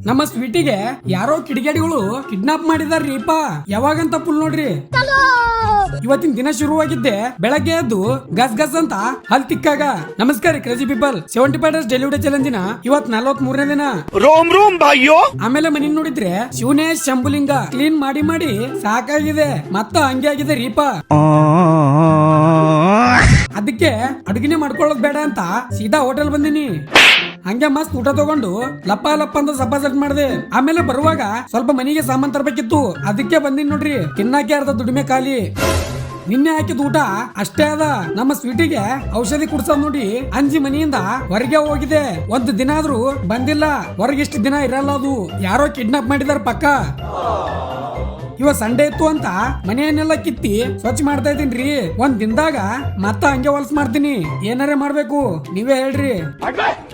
ನಮ್ಮ ಸ್ವೀಟಿಗೆ ಯಾರೋ ಕಿಡಿಗೇಡಿಗಳು ಕಿಡ್ನಾಪ್ ಮಾಡಿದಾರ್ರಿಪ್ಪ. ಯಾವಾಗಂತ ಫುಲ್ ನೋಡ್ರಿ. ಇವತ್ತಿನ ದಿನ ಶುರುವಾಗಿದ್ದೆ ಬೆಳಗ್ಗೆ ಎದ್ದು ಗಸ್ ಗಸ್ ಅಂತ ಹಲ್ ತಿಕ್ಕಾಗ. ನಮಸ್ಕಾರ ಕ್ರೇಜಿ ಪೀಪಲ್, 75 ಡೇಸ್ ಡೆಲಿವರಿ ಚಾಲೆಂಜಿನ ಇವತ್ 43ನೇ ದಿನ. ರೋಮ್ ರೋಮ್ ಭಾಯ್ಯೋ. ಆಮೇಲೆ ಮನಿ ನೋಡಿದ್ರೆ ಶಿವನೇ ಶಂಭುಲಿಂಗ ಕ್ಲೀನ್ ಮಾಡಿ ಮಾಡಿ ಸಾಕಾಗಿದೆ. ಮತ್ತ ಹಂಗೆ ಆಗಿದೆ ರೀಪ. ಅದಕ್ಕೆ ಅಡುಗೆನೆ ಮಾಡ್ಕೊಳ್ಳೋದ್ ಬೇಡ ಅಂತ ಸೀದಾ ಹೋಟೆಲ್ ಬಂದಿನಿ. ಹಂಗೆ ಮಸ್ತ್ ಊಟ ತಗೊಂಡು ಲಪ್ಪ ಲಪ್ಪ ಅಂತ ಸಬ್ಬ ಸೆಟ್ ಮಾಡಿದೆ. ಆಮೇಲೆ ಬರುವಾಗ ಸ್ವಲ್ಪ ಮನೆಗೆ ಸಾಮಾನ್ ತರಬೇಕಿತ್ತು, ಅದಕ್ಕೆ ಬಂದಿನಿ ನೋಡ್ರಿ. ತಿನ್ನಾಕೆ ಅರ್ಧ ದುಡಿಮೆ ಖಾಲಿ. ನಿನ್ನೆ ಹಾಕಿದ ಊಟ ಅಷ್ಟೇ ಅದ. ನಮ್ಮ ಸ್ವೀಟಿಗೆ ಔಷಧಿ ಕುಡ್ಸೋದ್ ನೋಡಿ ಅಂಜಿ ಮನೆಯಿಂದ ಹೊರಗೆ ಹೋಗಿದೆ. ಒಂದು ದಿನ ಆದ್ರೂ ಬಂದಿಲ್ಲ. ಹೊರಗಿಷ್ಟು ದಿನ ಇರಲ್ಲ, ಅದು ಯಾರೋ ಕಿಡ್ನಾಪ್ ಮಾಡಿದಾರ ಪಕ್ಕ. ಇವ ಸಂಡೇ ಇತ್ತು ಅಂತ ಮನೆಯನ್ನೆಲ್ಲ ಕಿತ್ತಿ ಸ್ವಚ್ಛ ಮಾಡ್ತಾ ಇದೀನ್ರಿ. ಒಂದ್ ದಿನದಾಗ ಮತ್ತ ಹಂಗೆ ಹೊಲ್ಸ್ ಮಾಡ್ತೀನಿ. ಏನಾರೇ ಮಾಡ್ಬೇಕು, ನೀವೇ ಹೇಳ್ರಿ.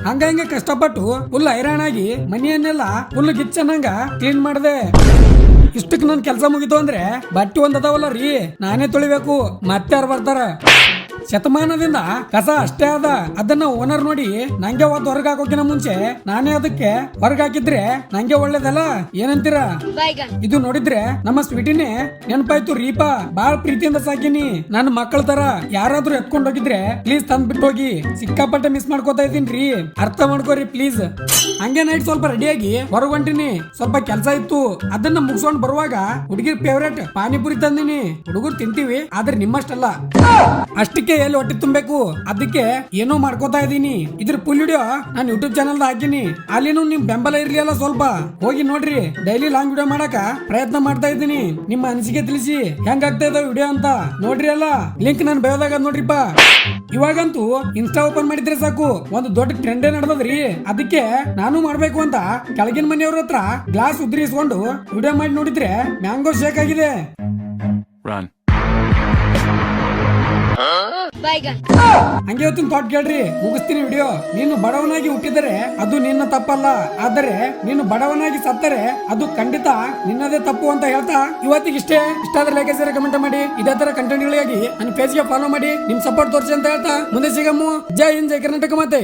ಹಂಗ ಕಷ್ಟಪಟ್ಟು ಫುಲ್ ಹೈರಾಣಾಗಿ ಮನೆಯನ್ನೆಲ್ಲ ಫುಲ್ ಗಿಚ್ಚನಂಗ ಕ್ಲೀನ್ ಮಾಡಿದೆ. ಇಷ್ಟಕ್ ನನ್ ಕೆಲ್ಸ ಮುಗಿತು ಅಂದ್ರೆ ಬಟ್ಟೆ ಒಂದ್ ಅದಾವಲ್ಲ ರೀ, ನಾನೇ ತೊಳಿಬೇಕು. ಮತ್ತೆ ಯಾರು ಬರ್ತಾರ? ಶತಮಾನದಿಂದ ಕಸ ಅಷ್ಟೇ ಅದ. ಅದನ್ನ ಓನರ್ ನೋಡಿ ನಂಗೆ ಹೊತ್ತು ಹೊರಗೆ ಹಾಕೋಕಿನ ಮುಂಚೆ ನಾನೇ ಅದಕ್ಕೆ ಹೊರಗೆ ಹಾಕಿದ್ರೆ ನಂಗೆ ಒಳ್ಳೇದಲ್ಲ. ಏನಂತೀರ? ಇದು ನೋಡಿದ್ರೆ ನಮ್ಮ ಸ್ವೀಟಿನೇ ನೆನಪಾಯ್ತು ರೀಪ. ಬಾಳ್ ಪ್ರೀತಿಯಿಂದ ಸಾಕಿನಿ. ನನ್ನ ಮಕ್ಕಳ ತರ. ಯಾರಾದ್ರೂ ಎತ್ಕೊಂಡ್ ಹೋಗಿದ್ರೆ ಪ್ಲೀಸ್ ತಂದ್ ಬಿಟ್ಟು ಹೋಗಿ. ಸಿಕ್ಕಾಪಟ್ಟೆ ಮಿಸ್ ಮಾಡ್ಕೋತಾ ಇದೀನ್ರಿ, ಅರ್ಥ ಮಾಡ್ಕೋರಿ ಪ್ಲೀಸ್. ಹಂಗೆ ನೈಟ್ ಸ್ವಲ್ಪ ರೆಡಿಯಾಗಿ ಹೊರಗ್ ಹೊಂಟಿನಿ. ಸ್ವಲ್ಪ ಕೆಲ್ಸ ಇತ್ತು, ಅದನ್ನ ಮುಗಿಸ್ಕೊಂಡ್ ಬರುವಾಗ ಹುಡುಗಿರ್ ಫೇವ್ರೇಟ್ ಪಾನಿಪುರಿ ತಂದಿನಿ. ಹುಡುಗರು ತಿಂತೀವಿ, ಆದ್ರೆ ನಿಮ್ಮಷ್ಟಲ್ಲ. ಅಷ್ಟಕ್ಕೆ ಎಲ್ಲಿ ಹೊಟ್ಟೆ ತುಂಬಬೇಕು, ಅದಕ್ಕೆ ಏನೋ ಮಾಡ್ಕೋತಾ ಇದೀನಿ. ಇದ್ರ ಫುಲ್ ವಿಡಿಯೋ ನಾನು ಯೂಟ್ಯೂಬ್ ಚಾನಲ್ ಹಾಕಿನಿ. ಅಲ್ಲಿನೂ ನಿಮ್ ಬೆಂಬಲ ಇರ್ಲಿ ಅಲ್ಲ ಸ್ವಲ್ಪ. ಹೋಗಿ ನೋಡ್ರಿ. ಡೈಲಿ ಲಾಂಗ್ ವಿಡಿಯೋ ಮಾಡಕ ಪ್ರಯತ್ನ ಮಾಡ್ತಾ ಇದ್ದೀನಿ. ನಿಮ್ಮ ಅನಿಸಿಕೆ ತಿಳಿಸಿ ಹೆಂಗ್ ಆಗ್ತಾ ಇದಾವ ವಿಡಿಯೋ ಅಂತ. ನೋಡ್ರಿ ಅಲ್ಲ, ಲಿಂಕ್ ನಾನು ಬಯೋದಾಗ ನೋಡ್ರಿಪ್ಪ. ಇವಾಗಂತೂ ಇನ್ಸ್ಟಾ ಓಪನ್ ಮಾಡಿದ್ರೆ ಸಾಕು, ಒಂದು ದೊಡ್ಡ ಟ್ರೆಂಡೇ ನಡೆದದ್ರಿ. ಅದಕ್ಕೆ ನಾನು ಮಾಡ್ಬೇಕು ಅಂತ ಕೆಳಗಿನ ಮನೆಯವ್ರ ಹತ್ರ ಗ್ಲಾಸ್ ಉದ್ರಿಸ್ಕೊಂಡು ವಿಡಿಯೋ ಮಾಡಿ ನೋಡಿದ್ರೆ ಮ್ಯಾಂಗೋ ಶೇಕ್ ಆಗಿದೆ. ಹಂಗೆ ಹೊತ್ತಿನ ಥಾಟ್ ಕೇಳ್ರಿ, ಮುಗಿಸ್ತೀನಿ ವಿಡಿಯೋ. ನೀನು ಬಡವನಾಗಿ ಹುಟ್ಟಿದರೆ ಅದು ನಿನ್ನ ತಪ್ಪಲ್ಲ, ಆದರೆ ನೀನು ಬಡವನಾಗಿ ಸತ್ತರೆ ಅದು ಖಂಡಿತ ನಿನ್ನದೇ ತಪ್ಪು ಅಂತ ಹೇಳ್ತಾ ಇವತ್ತಿಗೆ ಇಷ್ಟೇ. ಇಷ್ಟ ಆದ್ರೆ ಲೈಕ್ ಸೇರಿ ಕಮೆಂಟ್ ಮಾಡಿ. ಇದೇ ತರ ಕಂಟೆಂಟ್ಗಳಿಗಾಗಿ ನನ್ನ ಪೇಜ್ಗೆ ಫಾಲೋ ಮಾಡಿ. ನಿಮ್ ಸಪೋರ್ಟ್ ತೋರಿಸಿ ಅಂತ ಹೇಳ್ತಾ ಮುಂದೆ ಸಿಗಮ್ಮು. ಜೈ ಹಿಂದ್, ಜೈ ಕರ್ನಾಟಕ ಮಾತೆ.